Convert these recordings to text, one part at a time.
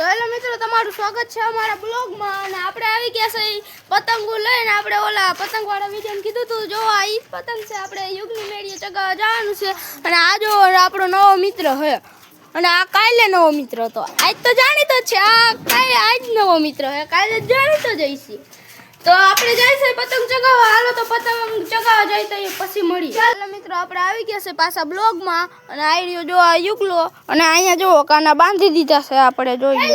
તો હેલો મિત્રો, તમારું સ્વાગત છે અમારા બ્લોગમાં. અને આપણે આવી ગયા છે પતંગો લઈને. આપણે ઓલા પતંગવાળા વિડીયોને કીધું હતું, જો આ ઈ પતંગ છે. આપણે યુગની મેળીએ ચગાવવા જવાનું છે. અને આ જો આપણો નવો મિત્ર છે. અને આ કાલે નવો મિત્ર હતો. આજ તો જાણીતો જ છે. આજ નવો મિત્ર છે, કાલે જાણીતો જ હશે. તો આપણે જાય છે પતંગ ચગાવવા. હાલો તો પતંગ ચગાવવા જાય તો પછી મળીએ. ચાલો મિત્રો, આપણે આવી ગયા છે પાછા બ્લોગમાં. અને આઈડિયો જો આ યુગલો. અને અહીંયા જો કાના બાંધી દીધા છે. આપણે જોઈ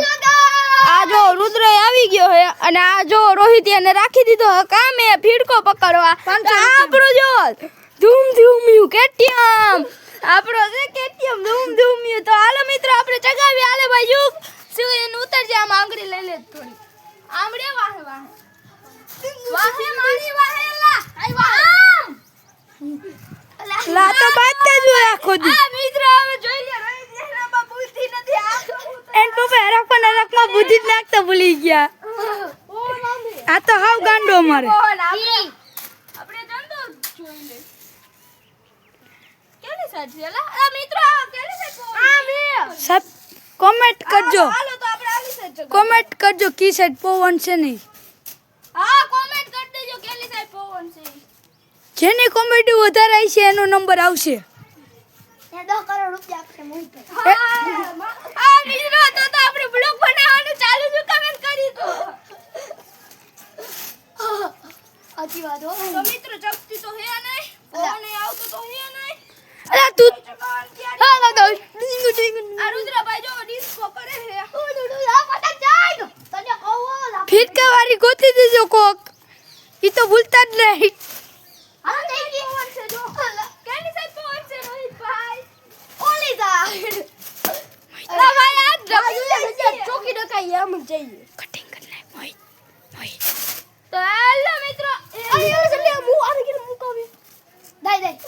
આ જો રુદ્ર આવી ગયો છે. અને આ જો રોહિત એને રાખી દીધો કામે ફીડકો પકડવા. આપણો જો ધૂમ ધૂમ્યું કેટીએમ, આપણો છે કેટીએમ ધૂમ ધૂમ્યું. તો હાલો મિત્રો, આપણે ચગાવી. હાલે ભાઈ યુગ શું એને ઉતરજે. આમ આંગળી લઈ લે થોડી. આમડે વાહે વાહે વાહે મારી વાહે લા આઈ વાહે લા તો બાતે જ રાખો દી. આ મિત્ર હવે જોઈ લે, રોહિત એનામાં બુદ્ધિ નથી. એન પપ્પા હરકમાં બુદ્ધિ જ નાખતા ભૂલી ગયા. આ તો હાવ ગાંડો મારે. આપણે જંદો જોઈ લે. કેલી સાઈડ છે લા? આ મિત્ર કેલી સાઈડ? આ મે સબ કોમેન્ટ કરજો. હાલો તો આપણે આલી સાઈડ કોમેન્ટ કરજો કી સાઈડ પવન છે નહીં. હા, કોમેન્ટ કરી દેજો કેલી સાઈડ પવન છે. જેની કોમેડી વધારે આવી છે એનો નંબર આવશે. એ 10 કરોડ રૂપિયા આપશે મોહિત. આ મિત્ર તો આપણે બ્લોગ બનાવવાનું ચાલુ જ કમેન્ટ કરી દો. આજી વાત હો. તો મિત્ર જપ્તી તો હે નહીં. પવન આવતો તો હે નહીં. અલા તું હા તો આ રુદ્રભાઈ જો ડિસ્કો કરે છે. આ પતંગ જાય તને કહો લા. ફીરકા વાળી ગોતી દેજો કોક. ઈ તો ભૂલતા જ નહીં. આ દેખી પવન છે જો. કેની સાઈડ પવન છે રોહિતભાઈ? ઓલી સાઈડ. અલા ભાઈ આ જગ્યા ચોકી ડકાઈ એમ જ જઈએ. કટિંગ કર નાખ મોય. તો હેલો મિત્રો, આયો જલ્દી મુ આવી ગયો મુકાવી. દાઈ દાઈ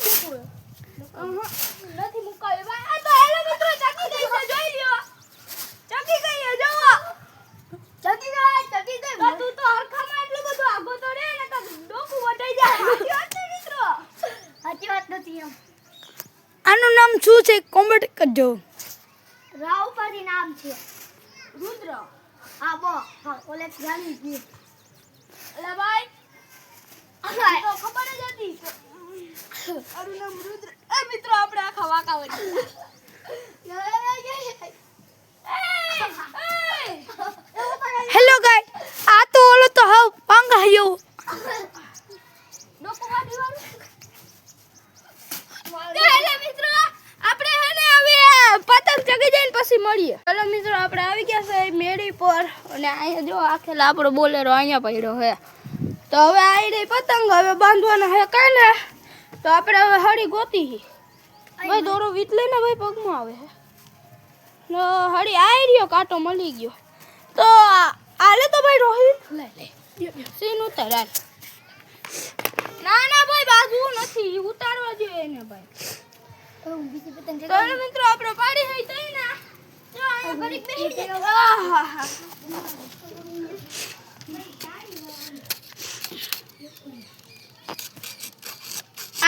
નથી મુકાવી ભાઈ. આ તો હેલો મિત્રો, ચકી ગઈ છે જોઈ લ્યો. ચકી ગઈ છે જો. ચકી ગઈ. તું તો હરખામાં એટલું બધું આગો તો રે ને તો ડોકું વટાઈ જાય. સાચી વાત છે મિત્રો? સાચી વાત નથી એમ. આનું નામ શું છે કોમેન્ટ કરજો. રાવ પાડી નામ છે રુદ્ર. હા બો હા ઓલે જાણી છે. અલા ભાઈ તો ખબર જ હતી. આનું નામ રુદ્ર. એ મિત્રો આપણે આખા વાકા વળી. હેલો ગાય. આ તો ઓલો તો હાવ પાંગાયો. ડોકો વાડી વાળું. હેલો મિત્રો, આપણે હેને હવે પતંગ ચગી જઈને પછી મળીએ. હેલો મિત્રો, આપણે આવી ગયા છે મેળી પર. અને અહીંયા જો આખેલા આપણો બોલેરો અહીંયા પડ્યો છે. તો હવે આવી રહી પતંગ. હવે બાંધવાના હે કાને. તો આપણે હવે હળી ગોતી. ભાઈ દોરો વીત લઈને ભાઈ પગમાં આવે છે. હળી આવી રહ્યો, કાંટો મળી ગયો. તો આલે તો ભાઈ રોહિત લે સીન ઉતાર. ના ના ભાઈ, બાજવું નથી, ઉતારવા જોઈએ એને ભાઈ. તો મિત્રો આપણે પાડી હઈ તઈ ના જો અહીંયા ઘડીક બેસી જાય. આહાહા.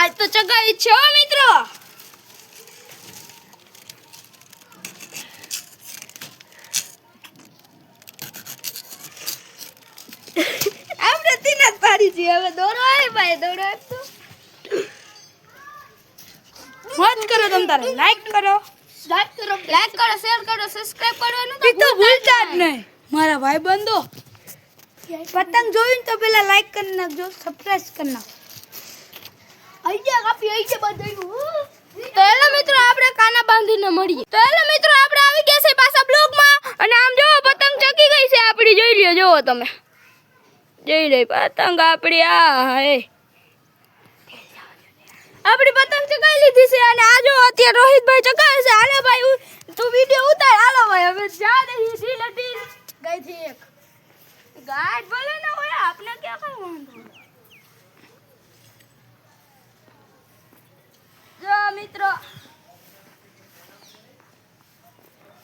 આજ તો ચગાવી છે હો મિત્રો. આપણે તીના જ પાડી છે. હવે દોરો આવે ભાઈ, દોરો આપતો. મોજ કરો તમ તારે. લાઈક કરો, લાઈક કરો, શેર કરો, સબસ્ક્રાઇબ કરવાનું ઈ તો ભૂલતા જ નહીં. મારા ભાઈ બંધો પતંગ જોઈને તો પેલા લાઈક કરી નાખજો, સબસ્ક્રાઇબ કરી નાખો. આઈડિયા કાપી આઈડિયા બંધાયું. તો હેલો મિત્રો, આપણે કાના બાંધીને મળીએ. તો હેલો મિત્રો, આપણે આવી ગયા છે પાછા બ્લોગમાં. અને આમ જો પતંગ ચકી ગઈ છે આપણી. જોઈ લ્યો, જોવો તમે. જોઈ લે પતંગ આપણી. આ હે આપણી પતંગ ચગાવી લીધી છે. અને આ જો અત્યારે રોહિતભાઈ ચગાવે છે. હાલે ભાઈ તું વિડિયો ઉતાર. હાલો ભાઈ હવે જા દે ઢીલ ઢીલ ગઈ થી એક ગાડ ભલે ન હોય, આપને ક્યાં કઈ વાંધો. જો મિત્રો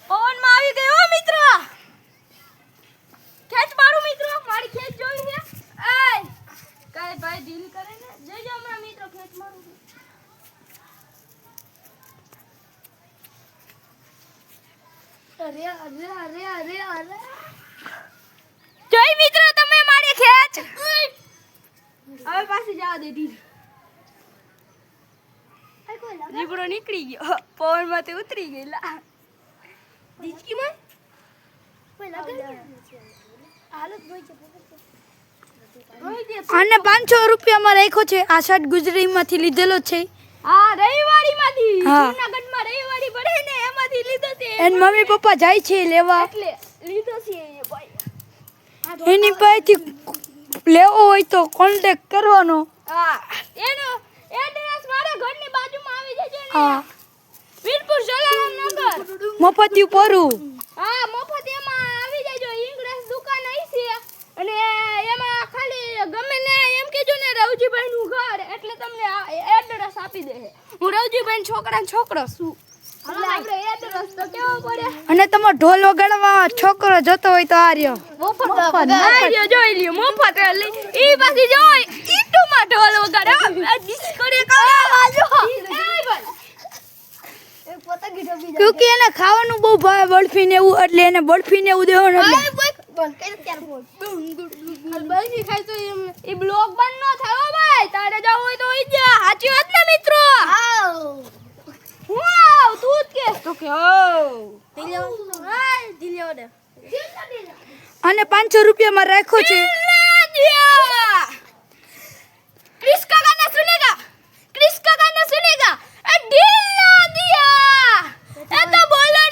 પવનમાં આવી ગયો હો મિત્રો. ખેંચ મારું મિત્રો, મારી ખેંચ જોઈ છે. એય કઈ ભાઈ ઢીલ કરે ને જઈજો હમણાં મિત્રો, ખેંચ મારું. જોઈ મિત્રો તમે મારી ખેંચ હવે પાછી જવા દે ઢીલ જીબડો નીકળી ગયો પવન માંથી ઉતરી ગયેલા દીચકી માં અને 500 રૂપિયામાં રાખ્યો છે. આ શર્ટ ગુજરાતીમાંથી લીધેલો છે. હા રવિવારી માંથી હા. જૂનાગઢમાં રવિવારી પડે ને એમાંથી લીધો છે એન મમ્મી પપ્પા જાય છે લેવા. એટલે લીધો છે એ ભાઈ એની પાસેથી લેવો હોય તો કોન્ટેક્ટ કરવાનો. હા એનો એડ્રેસ મારા ઘરની બાજુમાં આવી જજો ને હા વીરપુર જલારામ નગર મફતિયું પરું. હા મફત એમાં આવી જજો ઇંગ્લિશ દુકાન આવી છે અને એમાં ખાલી ગમે ને એમ કહેજો ને રવજીભાઈ નું ઘર એટલે તમને એડ્રેસ આપી દે હું રવજીભાઈ છોકરા છોકરો છું એટલે આપણે એડ્રેસ તો કેવો પડે અને તમારો ઢોલ વગાડવા છોકરો જતો હોય તો આ રહ્યો મફત આર્યો જોઈ લ્યો મફત ઈ પાછી જોઈ ઈટુમાં ઢોલ વગાડે ડિસ્કો રે કાજો ક્યોંકि એને ખાવાનું બહુ ભાવે બરફી ને એવું એટલે એને બરફી ને એવું દેવાનું એટલે એ બ્લોગ બંધ ન થયો ભાઈ તારે જવું હોય તો ઈ જા સાચી વાત ને મિત્રો વાવ તું જ કે તો કે અને 500 રૂપિયામાં રાખ્યો છે. क्रिस का गाना सुनेगा क्रिस का गाना सुनेगा दिल ना दिया ए तो बोलो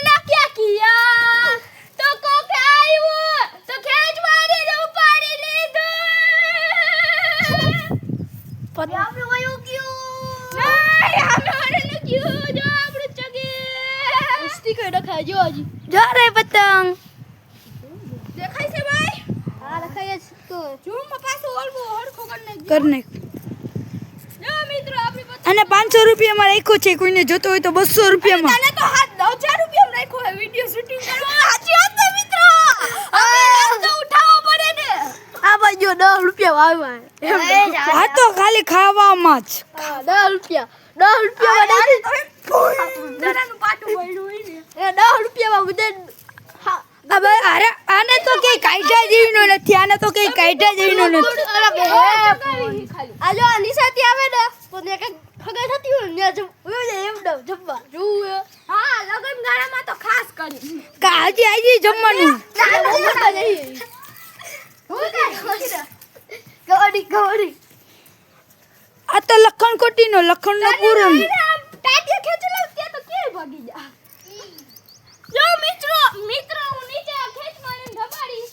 ना क्या किया तो को खायो तो खेच मारी रो पाड़ी ले दो पता आपने वयो क्यों नहीं हमने ने क्यों जो આપણે ચગે સ્ટીકર રખાય જો હજી જા રે પતંગ દેખાય છે ભાઈ હા લખાય છે તો ઝૂમ પાછો ઓલવો હરખો કર નાખ. જો મિત્રો આપણી પતંગ અને 500 રૂપિયામાં રાખ્યો છે. કોઈને જોતો હોય તો 200 રૂપિયામાં. તને તો હાથ 1000 રૂપિયા રાખ્યો હે વિડિયો શૂટિંગ કરવા સાચી વાત ને મિત્રો આપણે તો ઉઠાવવો પડે ને આ બાજુ 10 રૂપિયા આવ્યા આ તો ખાલી ખાવામાં જ. 10 રૂપિયા જરાનું પાટું પડ્યું હોય ને એ 10 રૂપિયામાં બધે હવે આને તો કઈ કાયદા જેવીનો નથી. આને તો કઈ કાયદા જેવીનો નથી. આ જો નિશાતી આવે ને તો ને કઈ ફગાઈ થતી હોય ને એમ જમવા જોવે હા લગન ગાળામાં તો ખાસ કરી કાજી આજી જમવાનું. ગવડી આ તો લખણ કોટીનો લખણનો પૂરો. ટાટિયા ખેંચલા ત્યાં તો કેવી ભાગી જા જો મિત્રો હું નીચે ખેંચ મારીને ધબાડી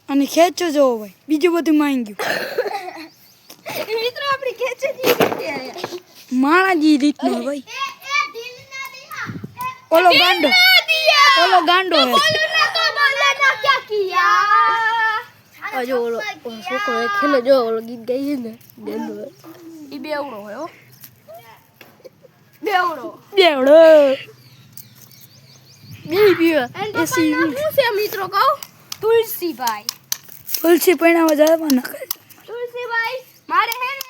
અને ખેંચો જો ભાઈ બીજું બધું માંગ્યું મિત્રો આપણી ખેંચે જી રીતે માણાજી રીતનો ભાઈ. ઓલો ગાંડો હે. જો ઓલો છોકરો ખેલે જો ઓલો ગીત ગાઈ છે ને ઈ બેવડો હોય હો બેવડો શું છે મિત્રો કહો તુલસીભાઈ પૈણામાં જવાના કરે. તુલસીભાઈ મારે હે ને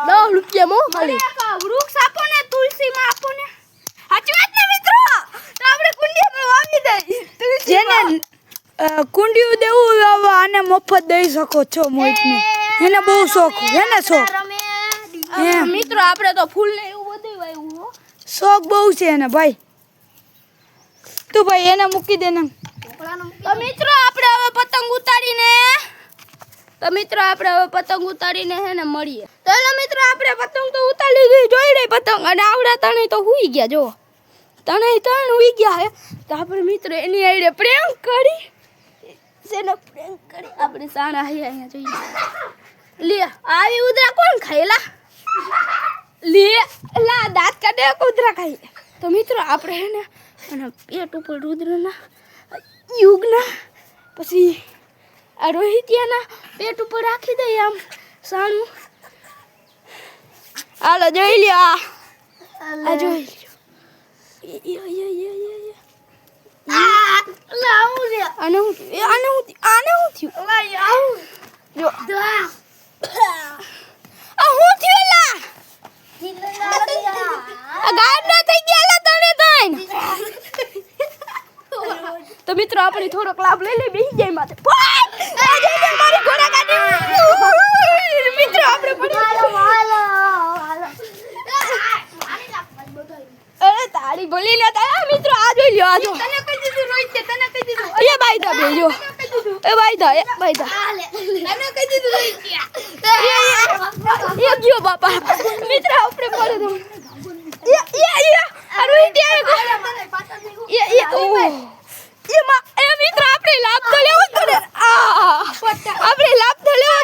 10 રૂપિયા મો ખાલી વૃક્ષ આપો ને તુલસી માં આપો ને સાચી વાત ને મિત્રો તો આપણે કુંડીમાં વાવી દઈ જેને કુંડિયું દેવું હવે આને મફત દઈ શકો છો મોહિતને. એને બહુ શોખ એને શોખ મિત્રો આપણે તો ફૂલ ને એવું બધું વાવ્યું હો શોખ બહુ છે એને ભાઈ. તું ભાઈ એને મૂકી દે ને. તો મિત્રો આપણે હવે પતંગ ઉતારીને હે ને મળીએ. તો એલો મિત્રો આપણે પતંગ તો ઉતારી લીધી જોઈ રહી પતંગ અને આવડા તણે તો હુઈ ગયા જો ત્રણ હુઈ ગયા હે તો આપણે મિત્રો એની આઈડે પ્રેન્ક કરી આપણે સાણા અહીંયા જોઈએ લે આવી ઉધરા કોણ ખાયલા લે લા દાંત કાઢે ઉધરા ખાઈ તો મિત્રો આપણે હે ને અને પેટ ઉપર રુદ્રના યુગના પછી આ રોહિતિયાના પેટ ઉપર રાખી દઈએ આમ સાણું હાલો જોઈ લ્યો આ જોઈ લ્યો આને હું થયું જો આ હું થયું લા આ ગાયબ ના થઈ ગયા લા તને તો ફાઈન. તો મિત્રો આપણે થોડોક લાભ લઈ લઈએ બેસી જાય માથે. ફાઈન. આ જઈને મારી ઘોડા કાઢી. મિત્રો આપણે પડી અરે તારી બોલી લે તા મિત્રો આ જોઈ લ્યો આ જો. તને કહી દીધું રોહિત છે તને કહી દીધું. એ ભાઈ દા બેજો. એ ભાઈ દા તને કહી દીધું રોહિત છે. એ ગયો બાપા. મિત્રો આપણે પડે તો. આ રોહિત એ મિત્ર આપણે લાભ તો લેવો તો ને આપણે લાભ તો લેવો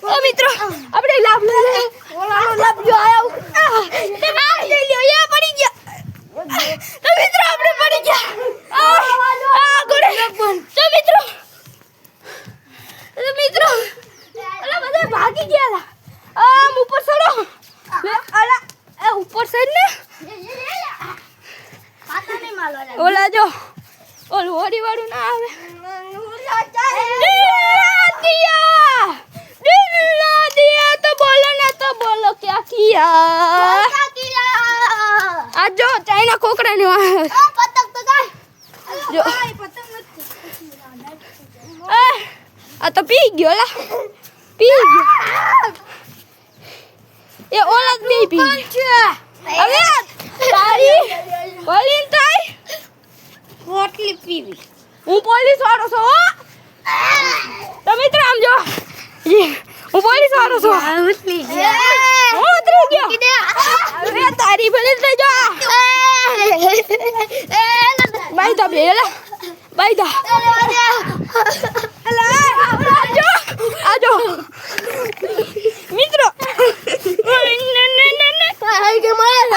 તો મિત્રો આપણે લાભ લે ઓલાનો લાભ જો આયો તે આ લઈ લ્યો એ પડી ગયા તો મિત્રો આપણે પડી ગયા ગોડે તો મિત્રો અલા બધા ભાગી ગયા આમ ઉપર ચડો લે અલા એ ઉપર ચડ ને ઓલા જો ઓલું હોડી વાળું ના આવે દિલા દિયા તો બોલો ક્યાં કિયા આ જો ચાઇના કોકરા ને પતંગ તો જો આ તો પી ગયો લા પી ગયો એ ઓલા જ બે પી હવે તારી બોલીન થાય રોટલી પીવી હું પોલીસ વાળો છું હો તો મિત્ર આમ જો હું પોલીસ વાળો છું ઉતરી ગયો હવે તારી ભલે થઈ જા બાઈ દા બેલા બાઈ દા આજો મિત્રો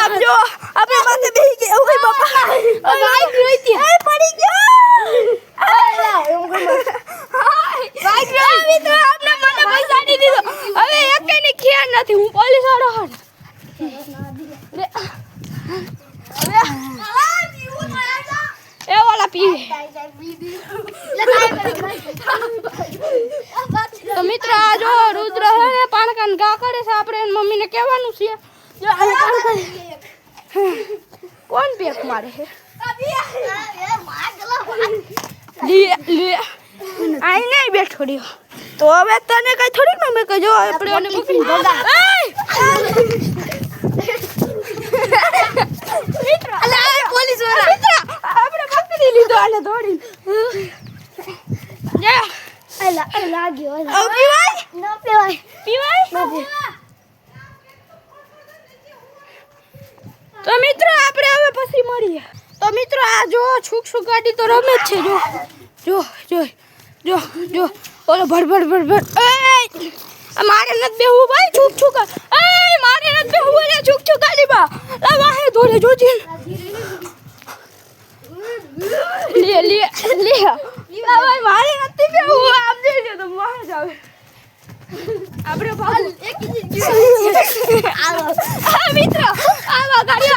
આપજો આપણે માથે બેહી ગયા ઓય બાપા બાઈક રોઈતી એ પડી ગયો બાઈક રોઈ મિત્રો આપણે મને પૈસા નહીં દીધો હવે એકેની ખેર નથી હું પોલીસ વાળો હણ એ વાલા પી તો મિત્ર આ જો રુદ્ર હે ને પાણકાન ગા કરે છે આપણે એની મમ્મીને કહેવાનું છે જો આ પાણકાન કોણ પેક મારે છે લે આઈ નહીં બેઠો રહ્યો તો હવે તને કઈ થોડી મમ્મી કહેજો આપણે ઓને પકડી ભગા મિત્ર અલા પોલીસ વાળા મિત્ર આપણે પકડી લીધો આને દોડી જા અલા લાગ્યો પીવાય ન પીવાય તો મિત્રો આપણે હવે પછી મળીએ તો મિત્રો આ જો છુક ગાડી તો રમે જ છે જો ઓલો ભડ એ મારે નથી બેહવું ભાઈ છુક એ મારે નથી બેહવું એટલે છુક ગાડીમાં લા વાહે ધોલે જોજી લે ભાઈ મારે નથી બેહવું આમ જઈ લે તો વાહે જ આવે આપણે ભાગ એક મિત્ર આવા ગાડી